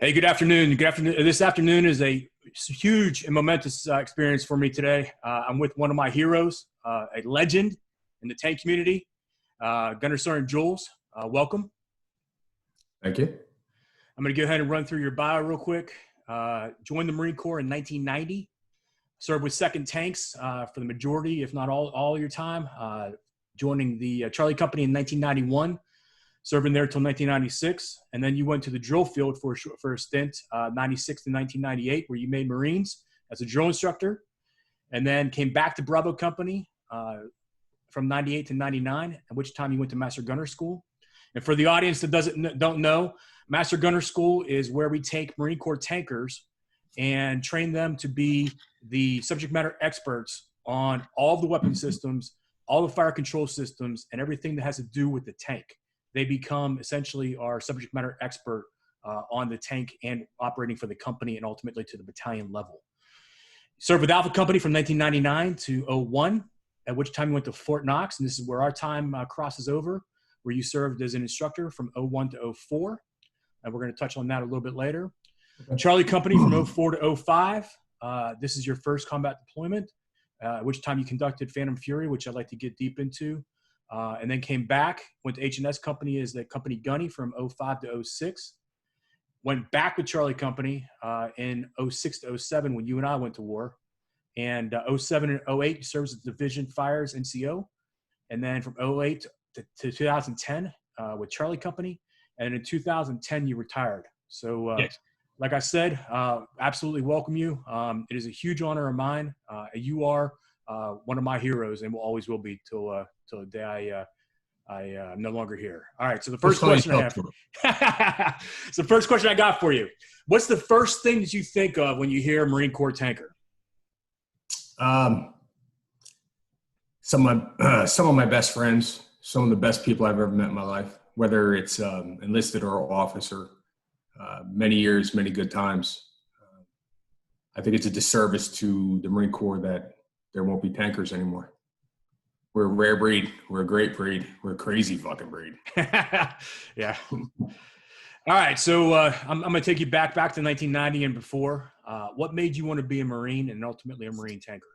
Hey, good afternoon. Good afternoon. This afternoon is a huge and momentous experience for me today. I'm with one of my heroes, a legend in the tank community, Gunner Sergeant Jules. Welcome. Thank you. I'm going to go ahead and run through your bio real quick. Joined the Marine Corps in 1990. Served with 2nd Tanks for the majority, if not all your time. Joining the Charlie Company in 1991. Serving there until 1996, and then you went to the drill field for a stint, 96 to 1998, where you made Marines as a drill instructor, and then came back to Bravo Company from 98 to 99, at which time you went to Master Gunner School. And for the audience that don't know, Master Gunner School is where we take Marine Corps tankers and train them to be the subject matter experts on all of the weapon systems, all the fire control systems, and everything that has to do with the tank. They become essentially our subject matter expert on the tank and operating for the company and ultimately to the battalion level. Served with Alpha Company from 1999 to 01, at which time you went to Fort Knox, and this is where our time crosses over, where you served as an instructor from 01 to 04, and we're going to touch on that a little bit later. Okay. Charlie Company from 04 to 05. This is your first combat deployment, at which time you conducted Phantom Fury, which I'd like to get deep into. And then came back, went to H&S Company as the company gunny from 05 to 06. Went back with Charlie Company in 06 to 07 when you and I went to war. And 07 and 08, you served as Division Fires NCO. And then from 08 to 2010 with Charlie Company. And in 2010, you retired. So yes. Like I said, absolutely welcome you. It is a huge honor of mine. You are one of my heroes and always will be till the day I'm no longer here. All right. So the first question I have, so the first question I got for you, what's the first thing that you think of when you hear Marine Corps tanker? Some of my best friends, some of the best people I've ever met in my life, whether it's enlisted or officer, many years, many good times. I think it's a disservice to the Marine Corps that there won't be tankers anymore. We're a rare breed. We're a great breed. We're a crazy fucking breed. Yeah. All right. So I'm going to take you back to 1990 and before. What made you want to be a Marine and ultimately a Marine tanker?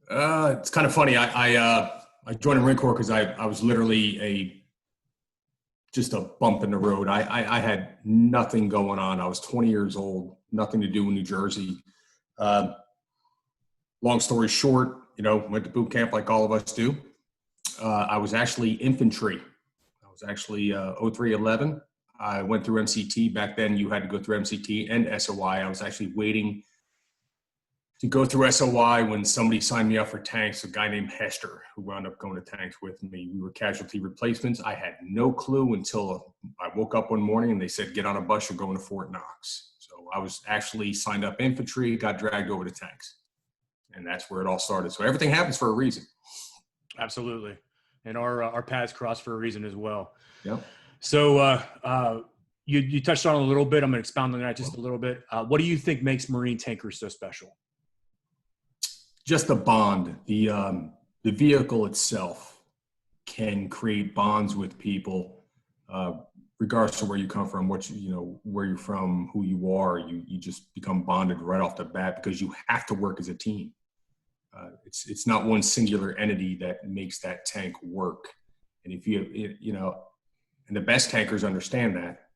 It's kind of funny. I joined the Marine Corps because I was literally just a bump in the road. I had nothing going on. I was 20 years old, nothing to do in New Jersey. Long story short, went to boot camp like all of us do. I was actually infantry. I was actually 0311. I went through MCT. Back then, you had to go through MCT and SOI. I was actually waiting to go through SOI when somebody signed me up for tanks, a guy named Hester, who wound up going to tanks with me. We were casualty replacements. I had no clue until I woke up one morning and they said, get on a bus, you're going to Fort Knox. So I was actually signed up infantry, got dragged over to tanks. And that's where it all started. So everything happens for a reason. Absolutely. And our paths cross for a reason as well. Yep. So you touched on it a little bit. I'm going to expound on that just a little bit. What do you think makes Marine tankers so special? Just the bond. The vehicle itself can create bonds with people, regardless of where you come from, where you're from, who you are. You just become bonded right off the bat because you have to work as a team. It's not one singular entity that makes that tank work. And if and the best tankers understand that,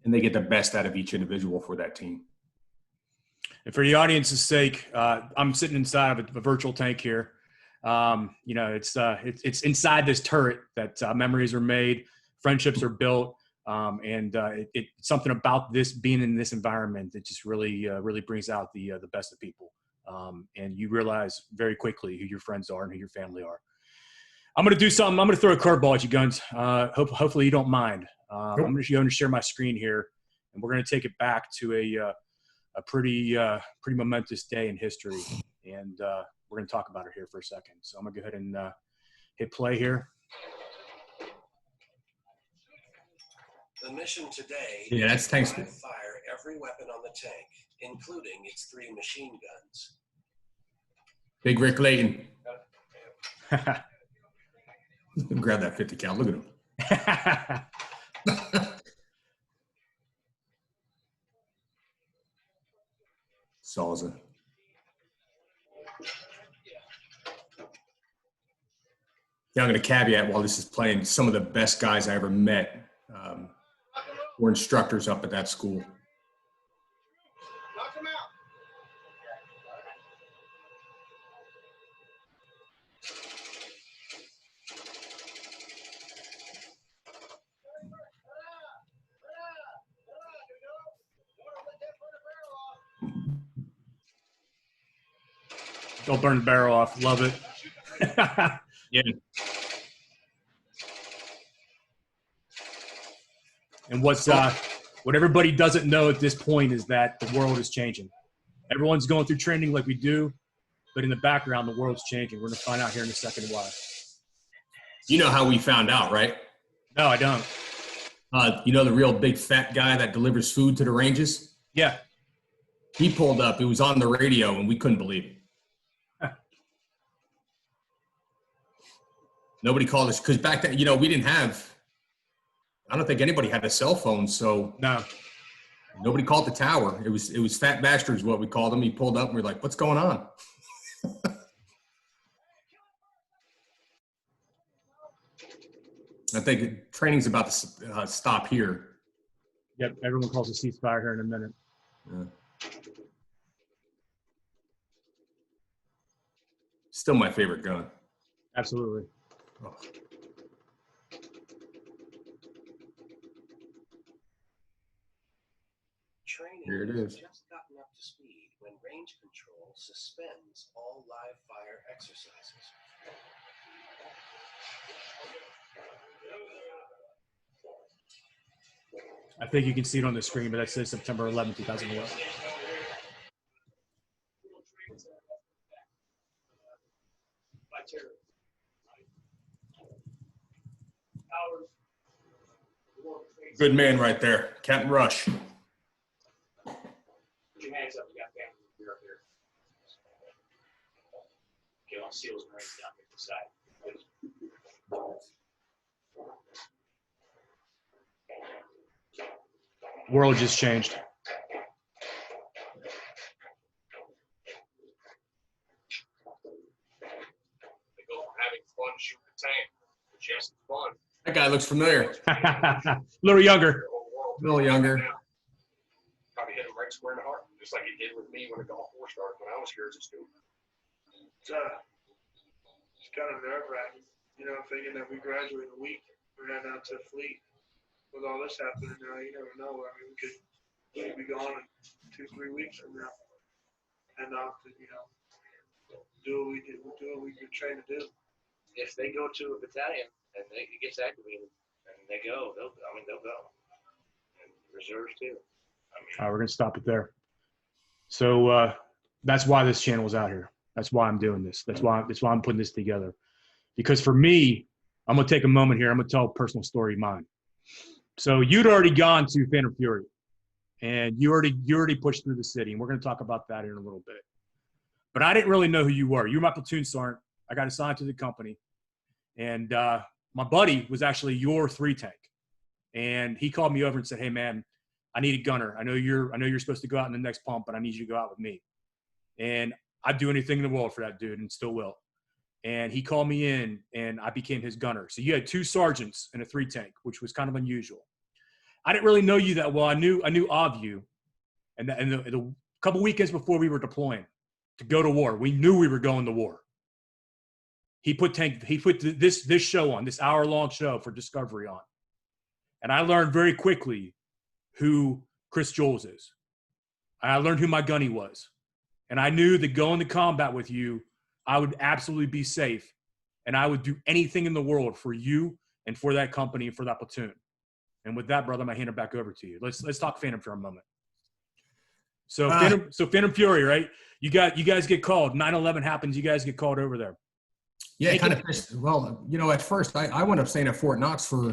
and they get the best out of each individual for that team. And for the audience's sake, I'm sitting inside of a virtual tank here. It's inside this turret that memories are made, friendships are built, and it's something about this being in this environment that just really brings out the best of people. And you realize very quickly who your friends are and who your family are. I'm going to do something. I'm going to throw a curveball at you, Guns. Hopefully you don't mind. Nope. I'm just going to share my screen here, and we're going to take it back to a pretty momentous day in history. And we're going to talk about it here for a second. So I'm going to go ahead and hit play here. The mission today is to fire every weapon on the tank, including its 3 machine guns. Big Rick Layton. Grab that 50 cal. Look at him. Salsa. Now I'm going to caveat while this is playing, some of the best guys I ever met were instructors up at that school. Knock him out. Don't burn the barrel off. Love it. Yeah. And what everybody doesn't know at this point is that the world is changing. Everyone's going through training like we do, but in the background, the world's changing. We're going to find out here in a second why. You know how we found out, right? No, I don't. You know the real big fat guy that delivers food to the ranges? Yeah. He pulled up. It was on the radio, and we couldn't believe it. Nobody called us because back then, we didn't have – I don't think anybody had a cell phone, so no. Nobody called the tower. It was Fat Baxter is what we called him. He pulled up, and we were like, what's going on? I think training's about to stop here. Yep, everyone calls a ceasefire here in a minute. Yeah. Still my favorite gun. Absolutely. Oh. Training Here it has is. just gotten up to speed when range control suspends all live fire exercises. I think you can see it on the screen, but that says September 11th, 2011. Good man right there. Captain Rush. Put your hands up. You got family. You're up here. Okay, on SEALs and Marines down here to the side. The world just changed. They go from having fun shooting the tank to just fun. That guy looks familiar. A little younger. Their whole world. A little younger. Probably hit him right square in the heart, just like he did with me when the Gulf War started when I was here as a student. It's kind of nerve-wracking, thinking that we graduate in a week. We're heading out to fleet. With all this happening now, you never know. I mean, we could be gone in 2-3 weeks from now. And off to, do what we could train to do. If they go to a battalion and it gets activated and they go, they'll go. And reserves too. All right, we're going to stop it there. So that's why this channel is out here. That's why I'm doing this. That's why I'm putting this together. Because for me, I'm going to take a moment here. I'm going to tell a personal story of mine. So you'd already gone to Phantom Fury, and you already pushed through the city, and we're going to talk about that in a little bit. But I didn't really know who you were. You were my platoon sergeant. I got assigned to the company, and my buddy was actually your 3 tank, and he called me over and said, "Hey man, I need a gunner. I know you're supposed to go out in the next pump, but I need you to go out with me." And I'd do anything in the world for that dude, and still will. And he called me in, and I became his gunner. So you had 2 sergeants and a 3 tank, which was kind of unusual. I didn't really know you that well. I knew of you, and the couple weekends before we were deploying to go to war, we knew we were going to war. He put this show on, this hour-long show for Discovery on, and I learned very quickly who Chris Jules is. I learned who my gunny was, and I knew that going to combat with you, I would absolutely be safe, and I would do anything in the world for you and for that company and for that platoon. And with that, brother, I'm gonna hand it back over to you. Let's talk Phantom for a moment. So Phantom Fury, right? You guys get called. 9/11 happens. You guys get called over there. Yeah, kind of pissed. Well, at first I wound up staying at Fort Knox for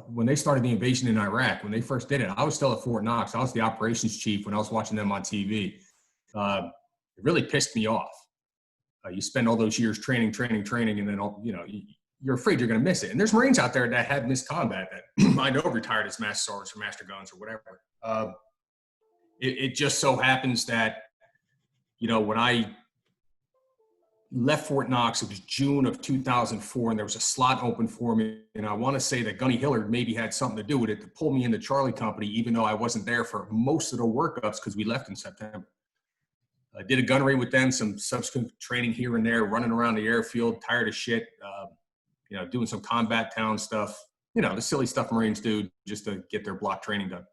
when they started the invasion in Iraq. When they first did it, I was still at Fort Knox. I was the operations chief when I was watching them on TV. It really pissed me off. You spend all those years training, and then you're afraid you're going to miss it. And there's Marines out there that have missed combat that I know retired as master sergeants or master guns or whatever. It just so happens that when I left Fort Knox, it was June of 2004, and there was a slot open for me. And I want to say that Gunny Hillard maybe had something to do with it to pull me into Charlie Company, even though I wasn't there for most of the workups because we left in September. I did a gunnery with them, some subsequent training here and there, running around the airfield, tired of shit, doing some combat town stuff, the silly stuff Marines do just to get their block training done.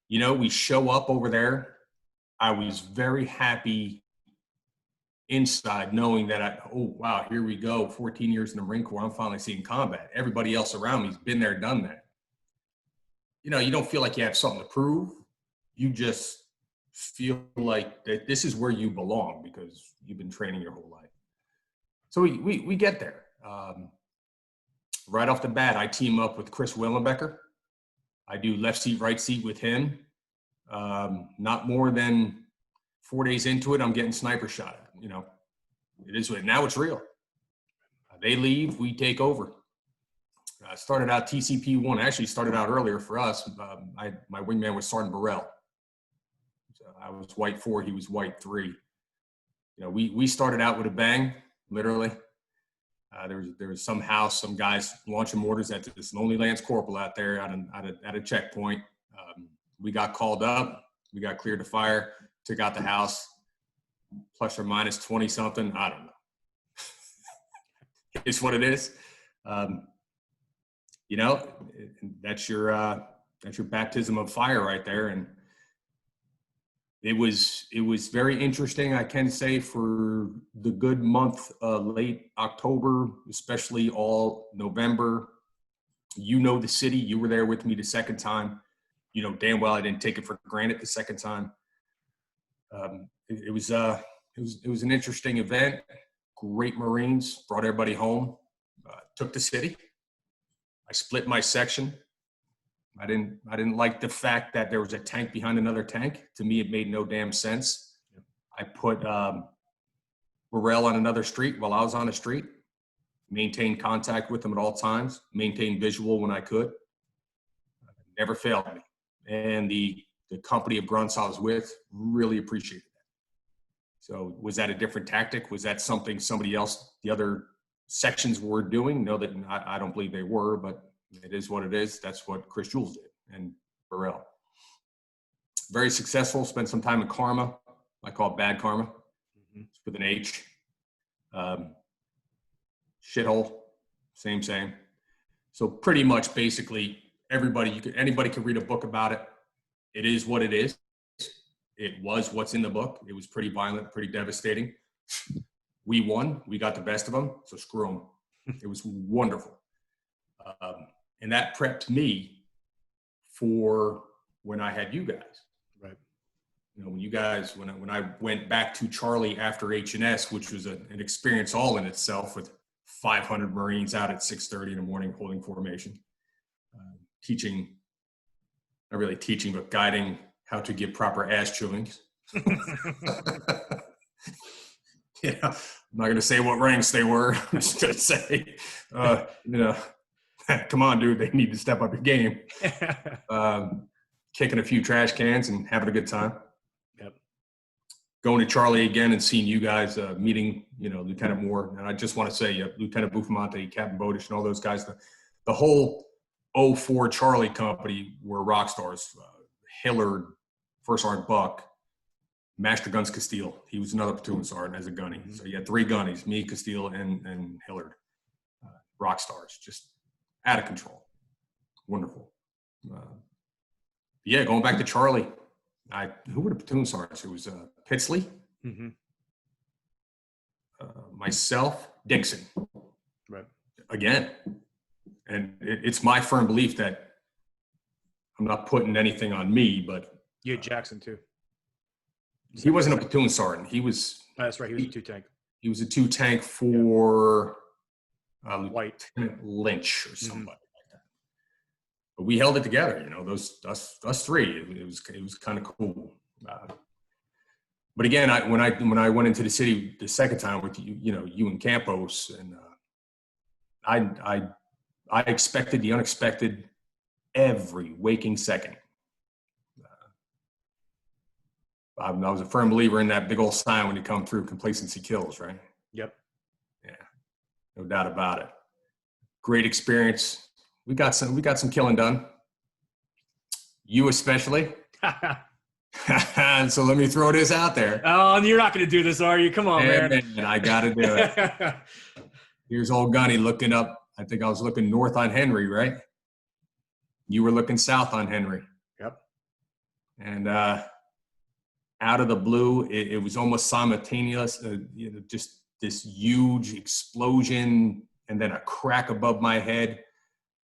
We show up over there. I was very happy inside knowing that oh wow, here we go, 14 years in the Marine Corps, I'm finally seeing combat. Everybody else around me's been there, done that. You don't feel like you have something to prove. You just feel like that this is where you belong because you've been training your whole life. So we get there. Right off the bat, I team up with Chris Willenbecker. I do left seat, right seat with him. Not more than 4 days into it, I'm getting sniper shot at. It is what, now it's real. They leave, we take over. Started out TCP-1, actually started out earlier for us. My wingman was Sergeant Burrell. So I was white 4, he was white 3. We started out with a bang, literally. There was some house, some guys launching mortars at this lonely Lance Corporal out there at a checkpoint. We got called up, we got cleared to fire, took out the house, plus or minus 20 something. I don't know. It's what it is. That's your baptism of fire right there. And it was very interesting, I can say, for the good month, late October, especially all November. The city, you were there with me the second time. Damn well I didn't take it for granted the second time. It was an interesting event. Great Marines, brought everybody home, took the city. I split my section. I didn't like the fact that there was a tank behind another tank. To me, it made no damn sense. I put Burrell on another street while I was on the street, maintained contact with them at all times, maintained visual when I could. Never failed me. And the company of grunts I was with really appreciated that. So was that a different tactic? Was that something somebody else, the other sections were doing? No, that I don't believe they were, but it is what it is. That's what Chris Jules did and Burrell. Very successful. Spent some time in Karma. I call it bad karma. It's with an H. Shithole. Same. So pretty much basically anybody could read a book about it. It is what it is. It was what's in the book. It was pretty violent, pretty devastating. We won. We got the best of them. So screw them. It was wonderful. And that prepped me for when I had you guys. Right. When I went back to Charlie after H&S, which was an experience all in itself with 500 Marines out at 6:30 in the morning holding formation, teaching, not really teaching, but guiding how to give proper ass chewings. I'm not going to say what ranks they were. I'm just going to say, come on, dude, they need to step up your game. Kicking a few trash cans and having a good time. Yep. Going to Charlie again and seeing you guys, meeting, Lieutenant Moore. And I just want to say, Lieutenant Buffamante, Captain Bodish, and all those guys, the whole 04 Charlie company were rock stars. Hillard, First Sergeant Buck, Master Guns Castile. He was another platoon sergeant as a gunny. Mm-hmm. So you had 3 gunnies, me, Castile, and Hillard. Rock stars, just out of control. Wonderful. Going back to Charlie, who were the platoon sergeants? It was Pitsley, mm-hmm. Myself, Dixon. Right. Again. And it's my firm belief that I'm not putting anything on me, but you had Jackson too. He wasn't a platoon sergeant. He was. That's right. He was a 2-tank. He was a 2-tank for White Lynch or somebody like that. But we held it together. Those us 3. It was kind of cool. But again, when I went into the city the second time with you and Campos, and I expected the unexpected every waking second. I was a firm believer in that big old sign when you come through, complacency kills, right? Yep. Yeah, no doubt about it. Great experience. We got some killing done. You especially. So let me throw this out there. Oh, you're not going to do this, are you? Come on, man. And I got to do it. Here's old Gunny looking up. I think I was looking north on Henry, right? You were looking south on Henry. Yep. And out of the blue, it was almost simultaneous. Just this huge explosion, and then a crack above my head.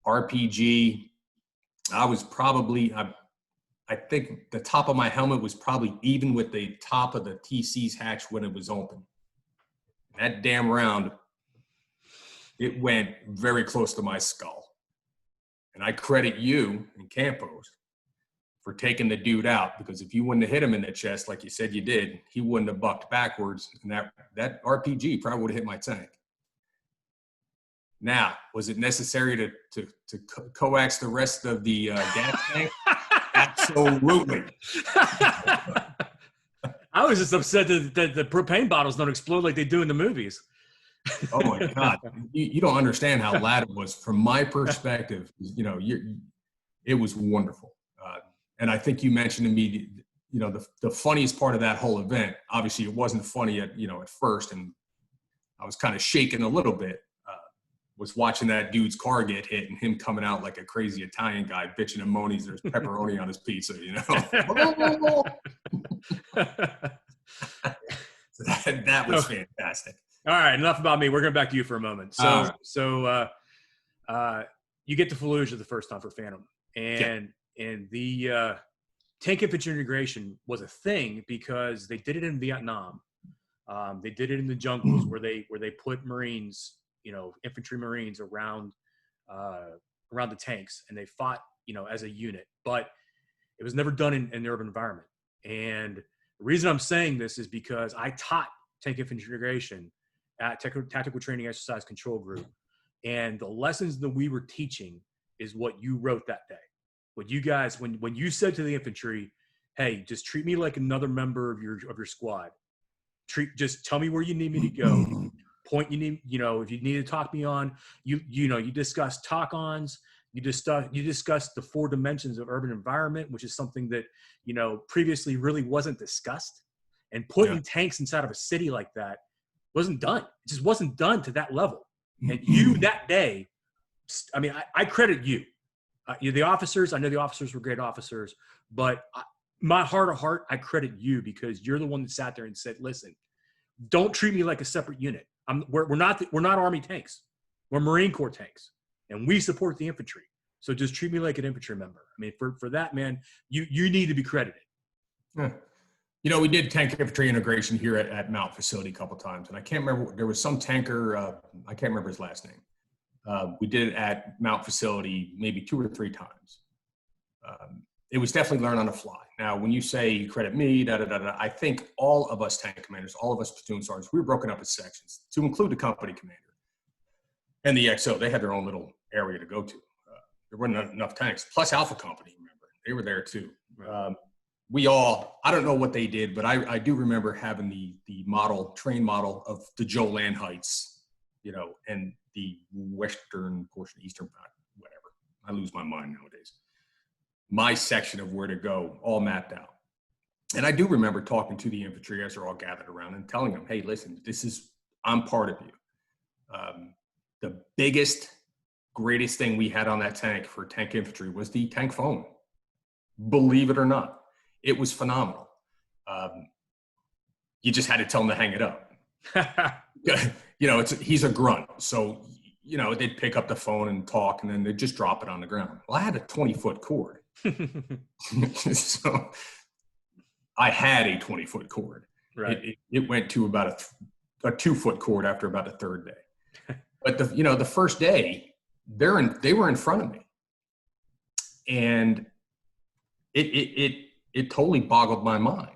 RPG. I was probably, I think the top of my helmet was probably even with the top of the TC's hatch when it was open. That damn round, it went very close to my skull. And I credit you and Campos for taking the dude out, because if you wouldn't have hit him in the chest like you said you did, he wouldn't have bucked backwards, and that RPG probably would have hit my tank. Now, was it necessary to coax the rest of the gas tank? Absolutely. I was just upset that the propane bottles don't explode like they do in the movies. Oh my God. You don't understand how loud it was from my perspective. It was wonderful. And I think you mentioned to me, the funniest part of that whole event, obviously it wasn't funny at first. And I was kind of shaking a little bit, was watching that dude's car get hit and him coming out like a crazy Italian guy bitching and moaning there's pepperoni on his pizza, So that was fantastic. All right, enough about me. We're going back to you for a moment. So you get to Fallujah the first time for Phantom, and the tank infantry integration was a thing because they did it in Vietnam. They did it in the jungles where they put Marines, infantry Marines around the tanks, and they fought, as a unit. But it was never done in the urban environment. And the reason I'm saying this is because I taught tank infantry integration at Tactical Training Exercise Control Group. And the lessons that we were teaching is what you wrote that day. What you guys, when you said to the infantry, hey, just treat me like another member of your squad. Just tell me where you need me to go. Point you need, if you need to talk me on, you discuss talk-ons. You discussed the 4 dimensions of urban environment, which is something that, previously really wasn't discussed. And putting tanks inside of a city like that wasn't done. It just wasn't done to that level. And you that day, I credit you. The officers, I know the officers were great officers, but my heart of heart, I credit you because you're the one that sat there and said, listen, don't treat me like a separate unit. We're not Army tanks. We're Marine Corps tanks, and we support the infantry. So just treat me like an infantry member. For that, man, you need to be credited. Yeah. We did tank infantry integration here at Mount Facility a couple times, and I can't remember, there was some tanker, I can't remember his last name. We did it at Mount Facility maybe 2 or 3 times. It was definitely learn on the fly. Now, when you say you credit me, I think all of us tank commanders, all of us platoon sergeants, we were broken up in sections to include the company commander and the XO. They had their own little area to go to. There weren't enough tanks. Plus Alpha Company, remember, they were there too. I don't know what they did, but I do remember having the train model of the Joe Land Heights, and the western portion, eastern, whatever. I lose my mind nowadays. My section of where to go, all mapped out. And I do remember talking to the infantry as they're all gathered around and telling them, hey, listen, I'm part of you. The biggest, greatest thing we had on that tank for tank infantry was the tank phone. Believe it or not, it was phenomenal. You just had to tell him to hang it up. He's a grunt. So, they'd pick up the phone and talk, and then they'd just drop it on the ground. Well, I had a 20-foot cord. So I had a 20-foot cord. Right. It went to about a 2-foot cord after about the 3rd day. But the first day, they were in front of me, and it totally boggled my mind.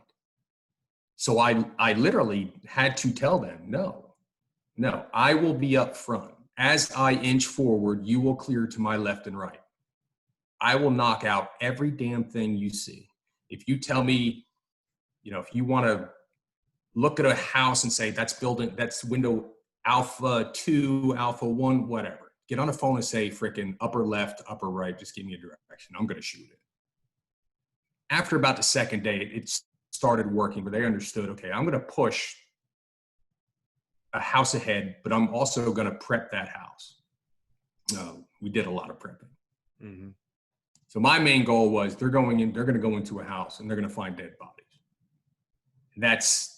So I literally had to tell them, no, I will be up front. As I inch forward, you will clear to my left and right. I will knock out every damn thing you see. If you tell me if you want to look at a house and say that's window alpha 2, alpha 1, whatever, get on the phone and say freaking upper left, upper right, just give me a direction. I'm going to shoot it. After about the second day, it started working, but they understood, okay, I'm going to push a house ahead, but I'm also going to prep that house. We did a lot of prepping. Mm-hmm. So my main goal was they're going to go into a house and they're going to find dead bodies. That's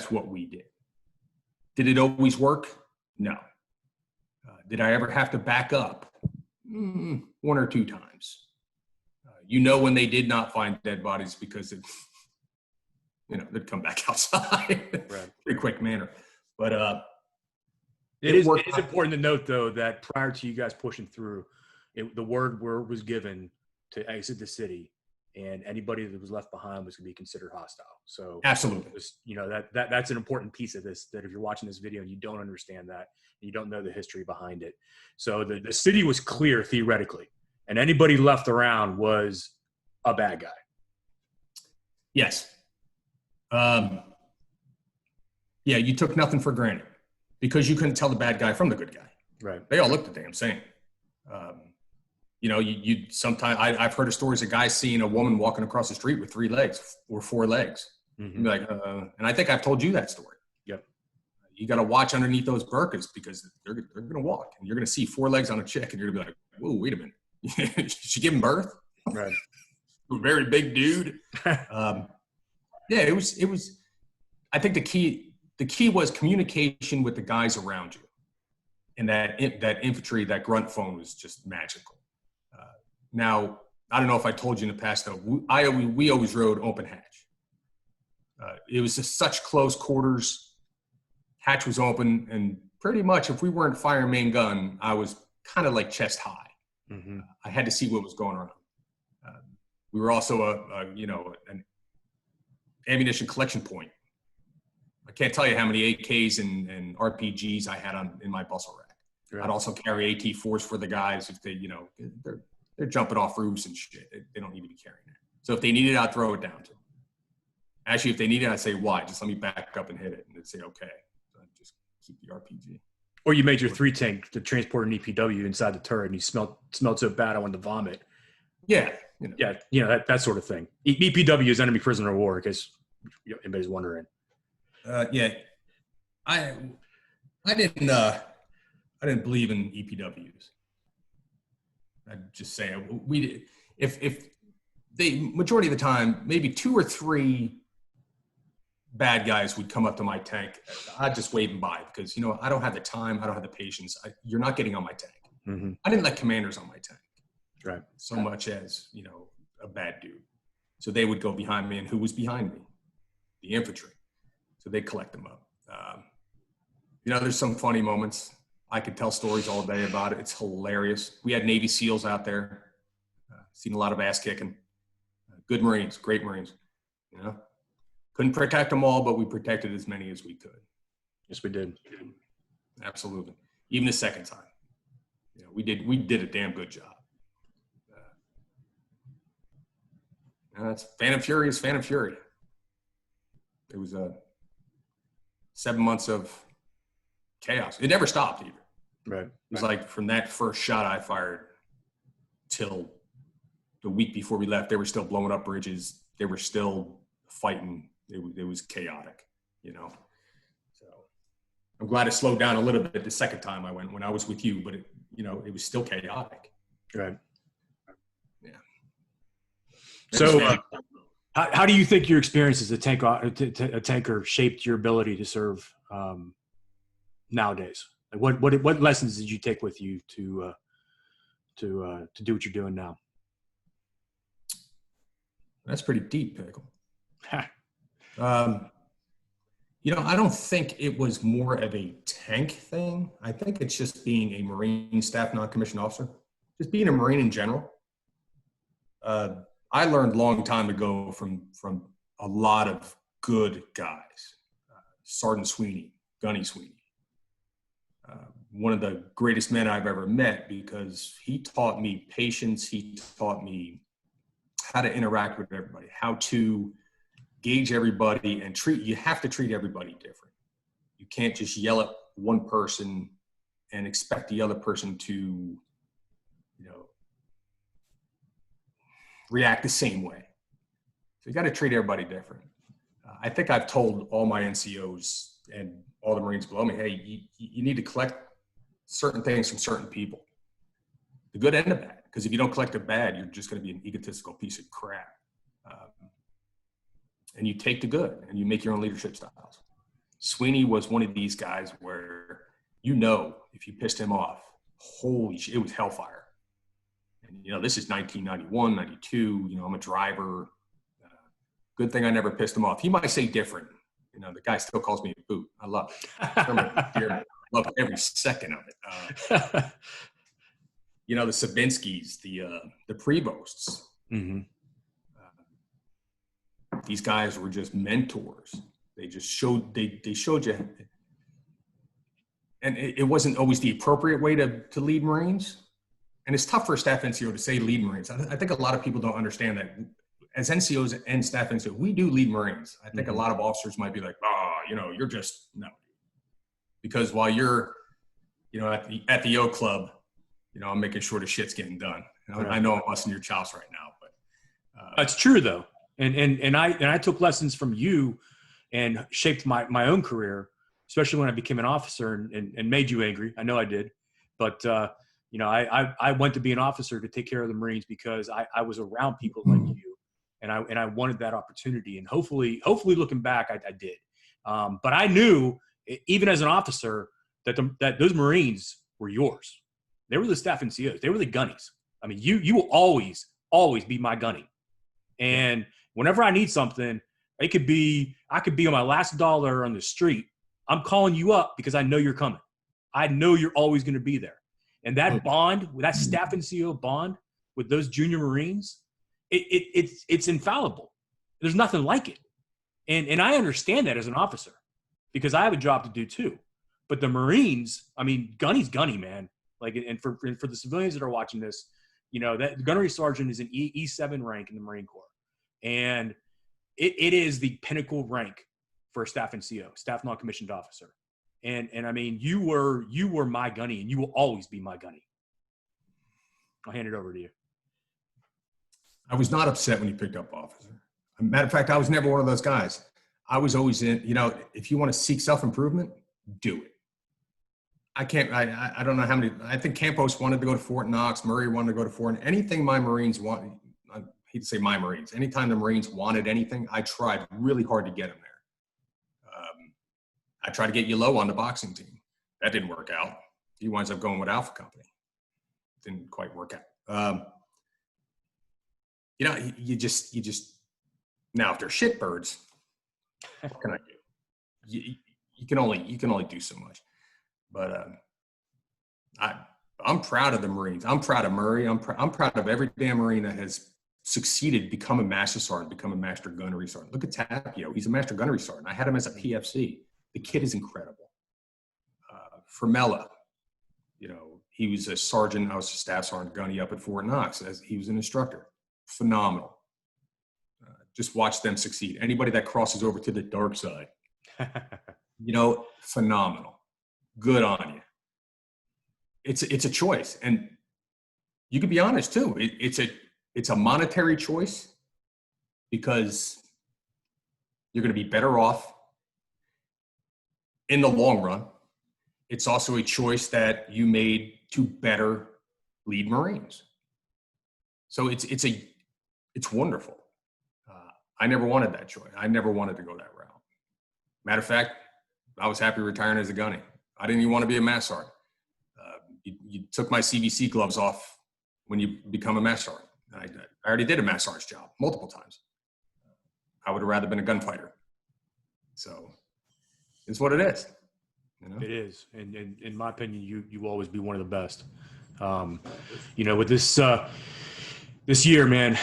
what we did. Did it always work? No. Did I ever have to back up? 1 or 2 times. When they did not find dead bodies because they'd come back outside right. pretty quick manner. But it is important to note, though, that prior to you guys pushing through, the word was given to exit the city, and anybody that was left behind was going to be considered hostile. So absolutely, that's an important piece of this. That if you're watching this video and you don't understand that, and you don't know the history behind it, so the city was clear theoretically, and anybody left around was a bad guy. Yes. Yeah, you took nothing for granted because you couldn't tell the bad guy from the good guy. Right. They all looked the damn same. You sometimes I've heard of stories of guys seeing a woman walking across the street with 3 legs or 4 legs. Mm-hmm. You're like, and I think I've told you that story. Yep. You got to watch underneath those burkas because they're going to walk and you're going to see 4 legs on a chick and you're going to be like, whoa, wait a minute. She giving birth? Right. A very big dude. Yeah, it was, I think the key was communication with the guys around you. And that infantry, that grunt phone was just magical. Now, I don't know if I told you in the past, though, we always rode open hatch. It was just such close quarters. Hatch was open, and pretty much if we weren't firing main gun, I was kind of like chest high. Mm-hmm. I had to see what was going on. We were also an ammunition collection point. I can't tell you how many AKs and RPGs I had in my bustle rack. Right. I'd also carry AT4s for the guys if they, they're jumping off roofs and shit. They don't need to be carrying it. So if they need it, I'd throw it down to them. Actually, if they need it, I'd say, why? Just let me back up and hit it. And they'd say, okay. So I'd just keep the RPG. Or you made your 3 tank to transport an EPW inside the turret and you smelled so bad I wanted to vomit. Yeah. Yeah, that sort of thing. EPW is enemy prisoner of war, in case anybody's wondering. Yeah. I didn't believe in EPWs. I'd just say we did. If the majority of the time, maybe 2 or 3 bad guys would come up to my tank, I'd just wave them by because I don't have the time, I don't have the patience. You're not getting on my tank. Mm-hmm. I didn't let commanders on my tank, right? So much as a bad dude. So they would go behind me, and who was behind me? The infantry. So they collect them up. There's some funny moments. I could tell stories all day about it. It's hilarious. We had Navy SEALs out there. Seen a lot of ass kicking. Good Marines, great Marines. Couldn't protect them all, but we protected as many as we could. Yes, we did. Absolutely. Even the second time, we did a damn good job. That's Phantom Fury is Phantom Fury. It was 7 months of chaos. It never stopped either. Right. It was like from that first shot I fired till the week before we left, they were still blowing up bridges. They were still fighting. It was chaotic, So I'm glad it slowed down a little bit the second time I went when I was with you, but it was still chaotic. Right. Yeah. So how do you think your experience as a tanker shaped your ability to serve nowadays? Like what lessons did you take with you to do what you're doing now? That's pretty deep, Pickle. I don't think it was more of a tank thing. I think it's just being a Marine staff non-commissioned officer, just being a Marine in general. I learned a long time ago from a lot of good guys. Sergeant Sweeney, Gunny Sweeney. One of the greatest men I've ever met because he taught me patience. He taught me how to interact with everybody, how to gauge everybody and you have to treat everybody different. You can't just yell at one person and expect the other person to, you know, react the same way. So you got to treat everybody different. I think I've told all my NCOs and all the Marines below me, hey, you need to collect certain things from certain people, the good and the bad. Because if you don't collect the bad, you're just going to be an egotistical piece of crap. And you take the good and you make your own leadership styles. Sweeney was one of these guys where, you know, if you pissed him off, holy shit, it was hellfire. And, you know, this is 1991, 92. You know, I'm a driver. Good thing I never pissed him off. He might say different. You know, the guy still calls me a boot. I love it. I love every second of it. You know, the Sabinskis, the Prevosts. Mm-hmm. These guys were just mentors. They just showed, they showed you. And it wasn't always the appropriate way to lead Marines. And it's tough for a staff NCO to say lead Marines. I think a lot of people don't understand that. As NCOs and staff NCOs, we do lead Marines. I think a lot of officers might be like, you know, you're just, no. Because while you're, you know, at the O Club, you know, I'm making sure the shit's getting done. I know I'm busting your chops right now, but. That's true though. And I took lessons from you and shaped my own career, especially when I became an officer and made you angry. I know I did, but you know, I went to be an officer to take care of the Marines because I was around people like you, and I wanted that opportunity. And hopefully looking back, I did. But I knew, even as an officer, that those Marines were yours. They were the staff NCOs. They were the gunnies. I mean, you will always be my gunny. And whenever I need something, I could be on my last dollar on the street. I'm calling you up because I know you're coming. I know you're always going to be there. And that bond, that staff NCO bond with those junior Marines, it's infallible. There's nothing like it. And I understand that as an officer because I have a job to do too. But the Marines, I mean, gunny's gunny, man. Like, and for the civilians that are watching this, you know, that gunnery sergeant is an E7 rank in the Marine Corps. And it is the pinnacle rank for a staff NCO, staff non-commissioned officer. And I mean, you were my gunny, and you will always be my gunny. I'll hand it over to you. I was not upset when you picked up officer. Matter of fact, I was never one of those guys. I was always in, you know, if you want to seek self-improvement, do it. I don't know how many, I think Campos wanted to go to Fort Knox, Murray wanted to go to Fort, anything my Marines want, I hate to say my Marines, anytime the Marines wanted anything, I tried really hard to get them there. I tried to get Yellow on the boxing team. That didn't work out. He winds up going with Alpha Company. Didn't quite work out. You know, you just, now if they're shitbirds, what can I do? You can only do so much. But I'm proud of the Marines. I'm proud of Murray. I'm proud of every damn Marine that has succeeded, become a master sergeant, become a master gunnery sergeant. Look at Tapio. He's a master gunnery sergeant. I had him as a PFC. The kid is incredible. Fermella, you know, he was a sergeant. I was a staff sergeant gunny up at Fort Knox. As he was an instructor. Phenomenal. Just watch them succeed. Anybody that crosses over to the dark side, you know, phenomenal. Good on you. It's a choice, and you can be honest too. It's a monetary choice because you're going to be better off in the long run. It's also a choice that you made to better lead Marines. So it's wonderful. I never wanted that choice. I never wanted to go that route. Matter of fact, I was happy retiring as a gunny. I didn't even want to be a mass sergeant. You took my CVC gloves off when you become a mass sergeant. I already did a mass sergeant's job multiple times. I would have rather been a gunfighter. So it's what it is. You know? It is. And in my opinion, you will always be one of the best. You know, with this year, man,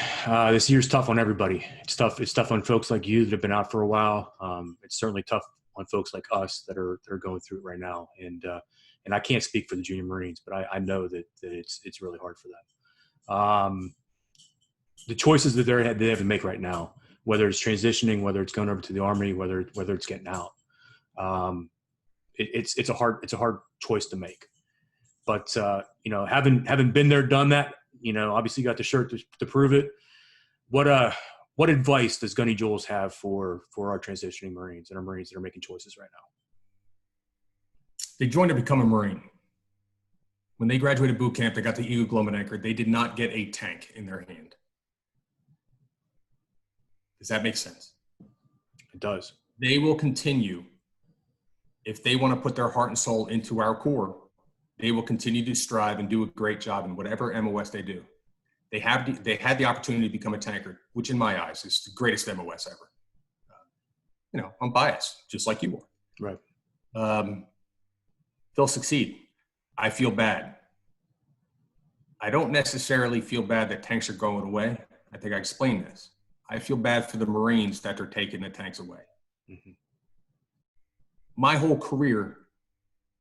this year's tough on everybody. It's tough on folks like you that have been out for a while. It's certainly tough on folks like us that are going through it right now. And I can't speak for the junior Marines, but I know that it's really hard for them. The choices that they have to make right now whether it's transitioning, whether it's going over to the Army, whether it's getting out. It's a hard choice to make. But you know, having been there, done that, you know, obviously you got the shirt to prove it. What advice does Gunny Jules have for our transitioning Marines and our Marines that are making choices right now? They joined to become a Marine. When they graduated boot camp, they got the Eagle Glow and Anchor. They did not get a tank in their hand. Does that make sense? It does. They will continue. If they want to put their heart and soul into our Corps, they will continue to strive and do a great job in whatever MOS they do. They had the opportunity to become a tanker, which in my eyes is the greatest MOS ever. You know, I'm biased, just like you are. Right. They'll succeed. I feel bad. I don't necessarily feel bad that tanks are going away. I think I explained this. I feel bad for the Marines that they're taking the tanks away. Mm-hmm. My whole career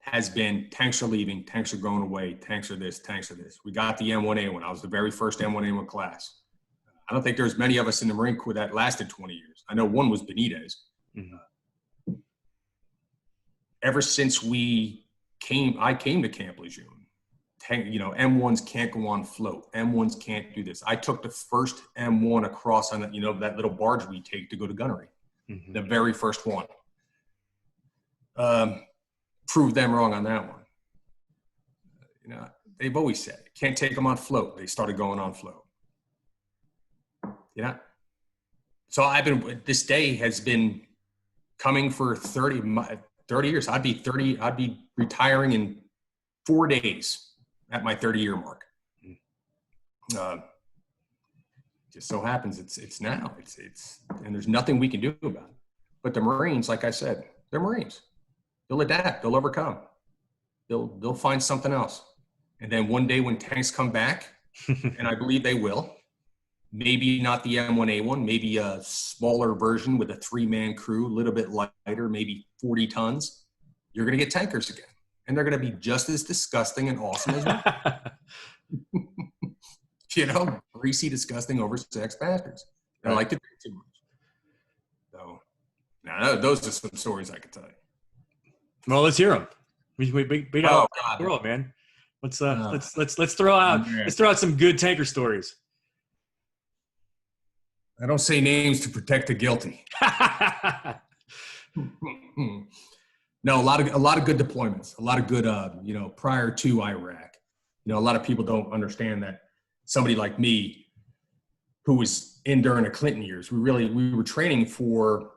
has been tanks are leaving, tanks are going away, tanks are this, tanks are this. We got the M1A1. I was the very first M1A1 class. I don't think there's many of us in the Marine Corps that lasted 20 years. I know one was Benitez. Mm-hmm. Ever since I came to Camp Lejeune. You know, M1s can't go on float. M1s can't do this. I took the first M1 across on that, you know, that little barge we take to go to gunnery. Mm-hmm. The very first one. Proved them wrong on that one. You know, they've always said, can't take them on float. They started going on float. You know? So this day has been coming for 30 years. I'd be retiring in 4 days at my 30-year mark. Just so happens it's now. And there's nothing we can do about it. But the Marines, like I said, they're Marines. They'll adapt. They'll overcome. They'll find something else. And then one day when tanks come back, and I believe they will, maybe not the M1A1, maybe a smaller version with a 3-man crew, a little bit lighter, maybe 40 tons, you're going to get tankers again. And they're going to be just as disgusting and awesome as well. You know, greasy, disgusting, oversexed bastards. They like to drink too much. So, now those are some stories I could tell you. Well, let's hear them. We beat out the world, man. Let's throw out some good tanker stories. I don't say names to protect the guilty. No, a lot of good deployments, a lot of good, you know, prior to Iraq. You know, a lot of people don't understand that somebody like me, who was in during the Clinton years, we were training for,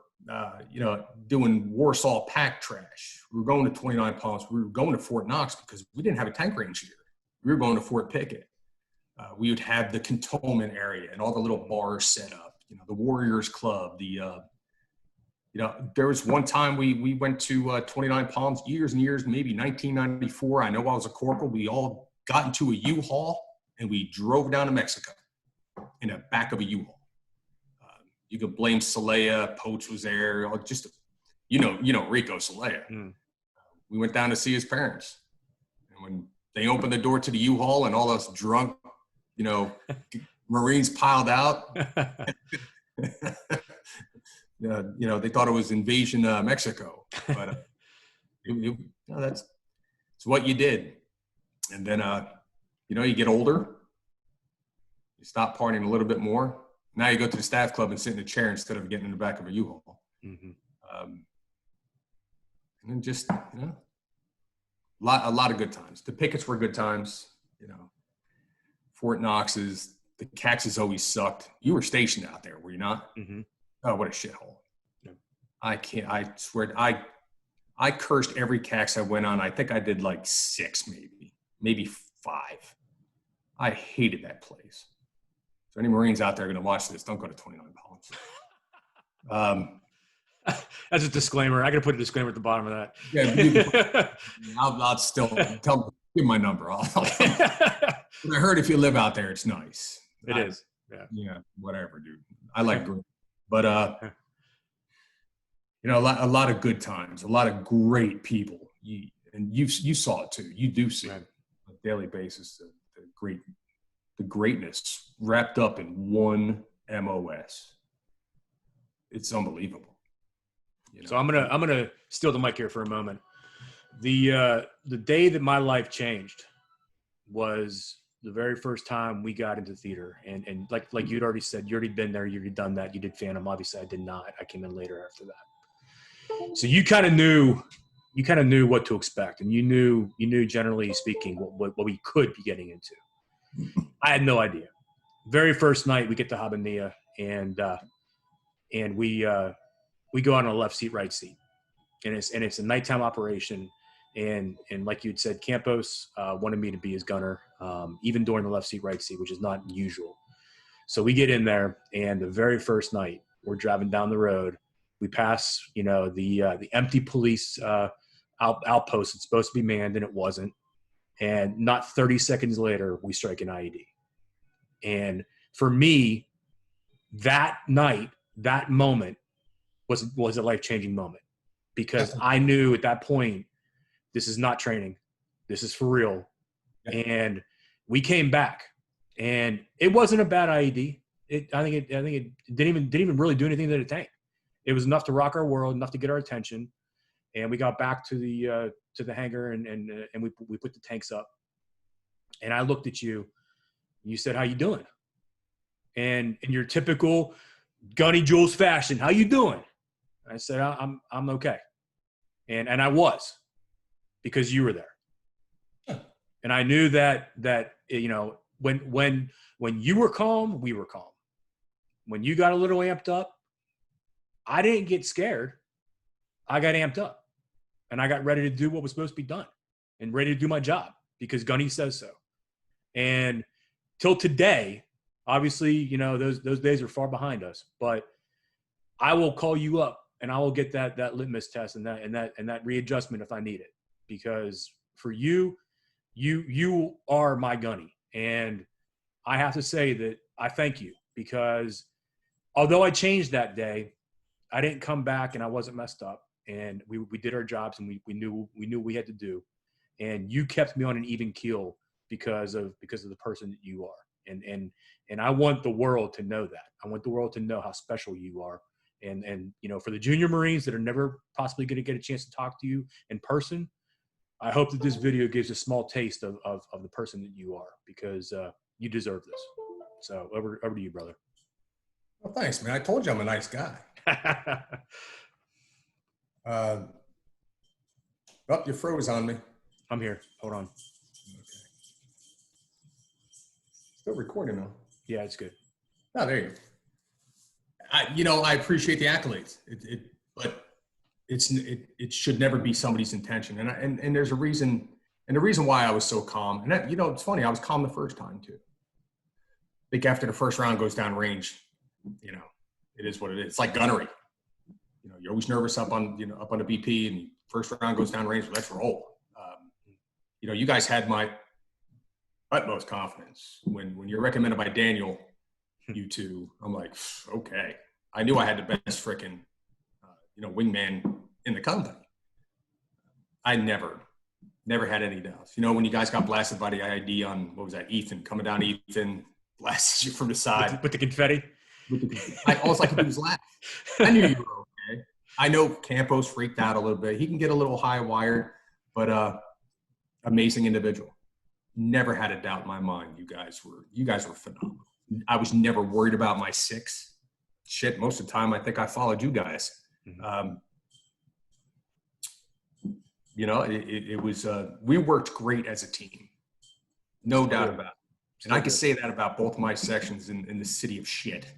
you know, doing Warsaw pack trash. We were going to 29 Palms. We were going to Fort Knox because we didn't have a tank range here. We were going to Fort Pickett. We would have the cantonment area and all the little bars set up. You know, the Warriors Club, you know, there was one time we went to 29 Palms, years and years, maybe 1994. I know I was a corporal. We all got into a U-Haul and we drove down to Mexico in the back of a U-Haul. You could blame Celaya, Poach was there, just, you know, Rico Celaya. Mm. We went down to see his parents. And when they opened the door to the U-Haul and all us drunk, you know, Marines piled out, you know, they thought it was Invasion Mexico, but you know, that's what you did. And then, you know, you get older, you stop partying a little bit more. Now you go to the staff club and sit in a chair instead of getting in the back of a U-Haul. Mm-hmm. And then just, you know, a lot of good times. The pickets were good times, you know. Fort Knox's, the Caxes always sucked. You were stationed out there, were you not? Mm-hmm. Oh, what a shithole. Yeah. I swear, I cursed every Cax I went on. I think I did like 6, maybe 5. I hated that place. So any Marines out there going to watch this, don't go to 29 Palms. That's a disclaimer. I got to put a disclaimer at the bottom of that. Yeah, I'll still give my number. But I heard if you live out there, it's nice. It is. Yeah. Yeah. Whatever, dude. I like green, but you know, a lot of good times, a lot of great people. You saw it too. You do see it on a daily basis. The greatness wrapped up in one MOS. it's unbelievable. You know? So I'm gonna steal the mic here for a moment. The day that my life changed was the very first time we got into theater, and like you'd already said, you already been there, you already done that, you did Phantom. Obviously, I did not. I came in later after that. So you kind of knew what to expect, and you knew generally speaking what we could be getting into. I had no idea. Very first night we get to Habanilla, and we go on a left seat, right seat, and it's a nighttime operation. And like you'd said, Campos wanted me to be his gunner, even during the left seat, right seat, which is not usual. So we get in there, and the very first night, we're driving down the road. We pass, the empty police outpost. It's supposed to be manned, and it wasn't. And not 30 seconds later, we strike an IED. And for me, that night, that moment was a life-changing moment, because I knew at that point, this is not training. This is for real. Yeah. And we came back, and it wasn't a bad IED. I think it didn't even really do anything to the tank. It was enough to rock our world, enough to get our attention. And we got back to the hangar, and we put the tanks up. And I looked at you, and you said, "How you doing?" And in your typical Gunny Jules fashion, "How you doing?" I said, I'm okay. And I was, because you were there. Yeah. And I knew that when you were calm, we were calm. When you got a little amped up, I didn't get scared. I got amped up, and I got ready to do what was supposed to be done, and ready to do my job, because Gunny says so. And till today, obviously, those days are far behind us, but I will call you up, and I will get that litmus test and that readjustment if I need it, because for you are my Gunny. And I have to say that I thank you, because although I changed that day, I didn't come back and I wasn't messed up, and we did our jobs, and we knew what we had to do, and you kept me on an even keel because of the person that you are. And I want the world to know that. I want the world to know how special you are. And for the junior Marines that are never possibly going to get a chance to talk to you in person, I hope that this video gives a small taste of the person that you are, because you deserve this. So over to you, brother. Well, thanks, man. I told you I'm a nice guy. You froze on me. I'm here. Hold on. Okay. Still recording though. Yeah, it's good. Oh, there you go. I appreciate the accolades, but it should never be somebody's intention. And there's a reason, and the reason why I was so calm. And that, it's funny, I was calm the first time too. I think after the first round goes down range, it is what it is. It's like gunnery. You're always nervous up on the BP, and first round goes down range. Let's roll. You guys had my utmost confidence when you're recommended by Daniel. You two, I'm like, okay. I knew I had the best frickin', wingman in the company. I never had any doubts. When you guys got blasted by the IED on, what was that, Ethan, coming down Ethan, blasted you from the side. With the confetti? All I could do was laugh. I knew you were okay. I know Campos freaked out a little bit. He can get a little high wired, but amazing individual. Never had a doubt in my mind. You guys were phenomenal. I was never worried about my six. Shit, most of the time I think I followed you guys. Mm-hmm. It was we worked great as a team, no doubt about it. And I can say that about both my sections in the city of shit.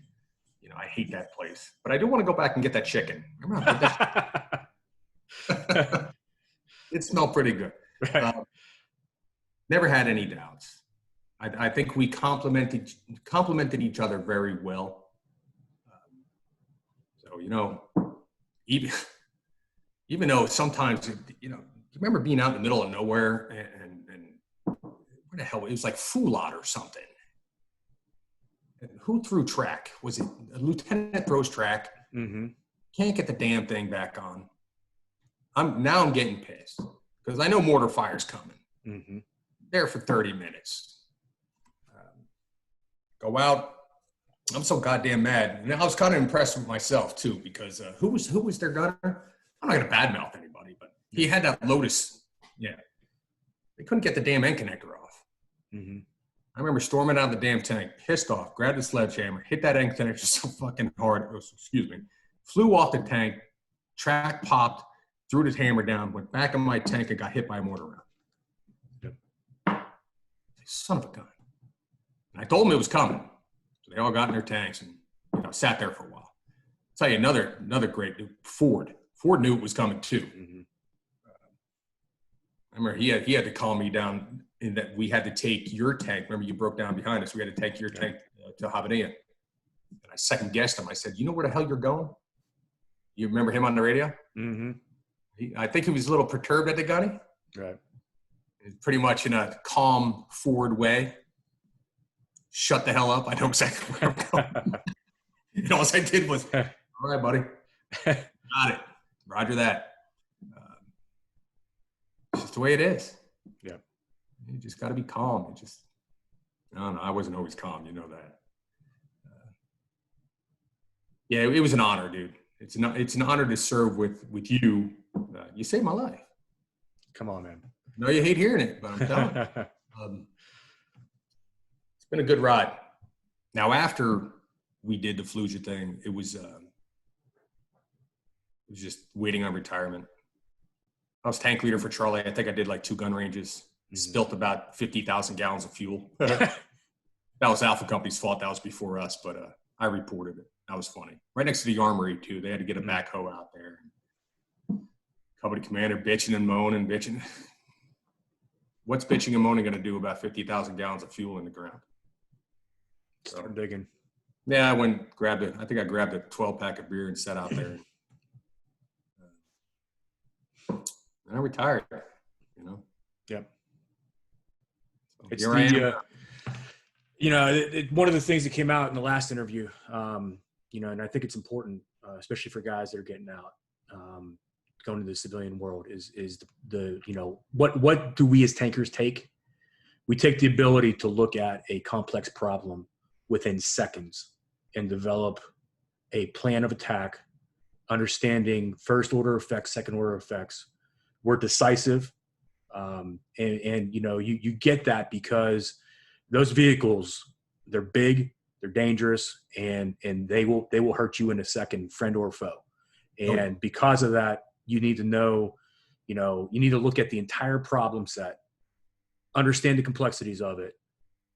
I hate that place, but I do want to go back and get that chicken. It smelled pretty good. Right. Never had any doubts. I think we complemented each other very well. Even though sometimes, you remember being out in the middle of nowhere and where the hell, it was like Foulard or something. And who threw track? Was it a lieutenant throws track? Mm-hmm. Can't get the damn thing back on. I'm getting pissed because I know mortar fire's coming. Mm-hmm. There for 30 minutes. Go out. I'm so goddamn mad. And I was kind of impressed with myself too, because who was their gunner? I'm not gonna badmouth anybody, but he had that Lotus. Yeah, they couldn't get the damn end connector off. Mm-hmm. I remember storming out of the damn tank, pissed off, grabbed the sledgehammer, hit that end connector so fucking hard. Excuse me. Flew off the tank, track popped, threw the hammer down, went back in my tank, and got hit by a mortar round. Yep. Son of a gun. And I told them it was coming. So they all got in their tanks and sat there for a while. I'll tell you another great dude, Ford. Ford knew it was coming too. Mm-hmm. I remember he had to calm me down in that we had to take your tank. Remember you broke down behind us. We had to take your tank to Havana. And I second guessed him. I said, "You know where the hell you're going?" You remember him on the radio? Mm-hmm. I think he was a little perturbed at the gunny. Right. Pretty much in a calm Ford way. Shut the hell up. I know exactly where I'm going. And all I did was, all right, buddy. Got it. Roger that. It's just the way it is. Yeah. You just got to be calm. I don't know. I wasn't always calm. You know that. Yeah, it was an honor, dude. It's an honor to serve with you. You saved my life. Come on, man. I know you hate hearing it, but I'm telling you. It's been a good ride. Now, after we did the Fallujah thing, it was just waiting on retirement. I was tank leader for Charlie. I think I did like 2 gun ranges. Spilt about 50,000 gallons of fuel. That was Alpha Company's fault. That was before us, but I reported it. That was funny. Right next to the armory, too. They had to get a backhoe out there. Company commander bitching and moaning, bitching. What's bitching and moaning going to do about 50,000 gallons of fuel in the ground? Start digging. Yeah, I went grabbed it. I think I grabbed a 12-pack of beer and sat out there. And I retired, Yep. So It's here I am. one of the things that came out in the last interview, and I think it's important, especially for guys that are getting out, going to the civilian world is what do we as tankers take? We take the ability to look at a complex problem within seconds and develop a plan of attack, understanding first order effects, second order effects. We're decisive. You get that because those vehicles, they're big, they're dangerous, and they will hurt you in a second, friend or foe. And because of that, you need to know, you need to look at the entire problem set, understand the complexities of it,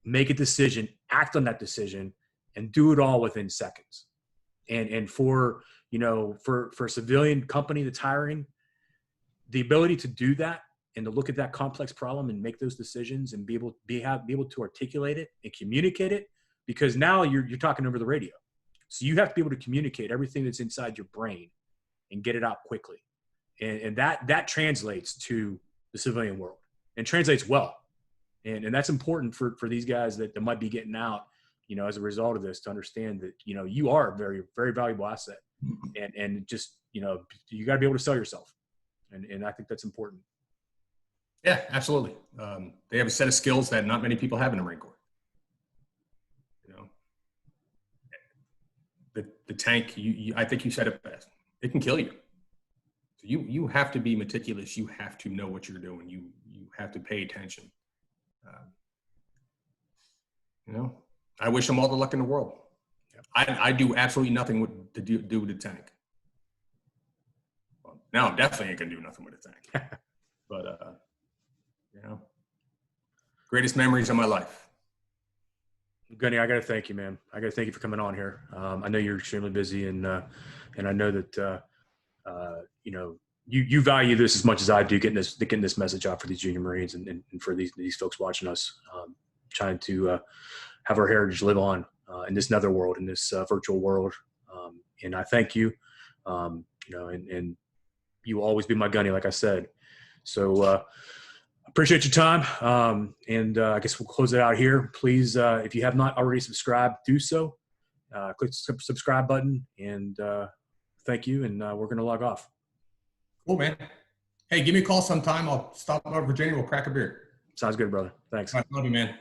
make a decision, act on that decision, and do it all within seconds. And for a civilian company that's hiring, the ability to do that and to look at that complex problem and make those decisions and be able to articulate it and communicate it, because now you're talking over the radio. So you have to be able to communicate everything that's inside your brain and get it out quickly. And that translates to the civilian world and translates well. And that's important for these guys that might be getting out, as a result of this, to understand that, you are a very, very valuable asset, and just, you got to be able to sell yourself. And I think that's important. Yeah, absolutely. They have a set of skills that not many people have in the Marine Corps. The tank, I think you said it best. It can kill you. So you have to be meticulous. You have to know what you're doing. You have to pay attention. I wish them all the luck in the world. Yep. I do absolutely nothing to do with the tank. Well, now I'm definitely ain't gonna do nothing with the tank. But greatest memories of my life. Gunny, I got to thank you, man. I got to thank you for coming on here. I know you're extremely busy, and I know that you value this as much as I do, getting this message out for these junior Marines and for these folks watching us, trying to have our heritage live on in this netherworld, in this virtual world. And I thank you, and you will always be my Gunny, like I said. So appreciate your time. And I guess we'll close it out here. Please, if you have not already subscribed, do so. Click the subscribe button, and thank you. And we're going to log off. Cool, man. Hey, give me a call sometime. I'll stop by Virginia. We'll crack a beer. Sounds good, brother. Thanks. All right, love you, man.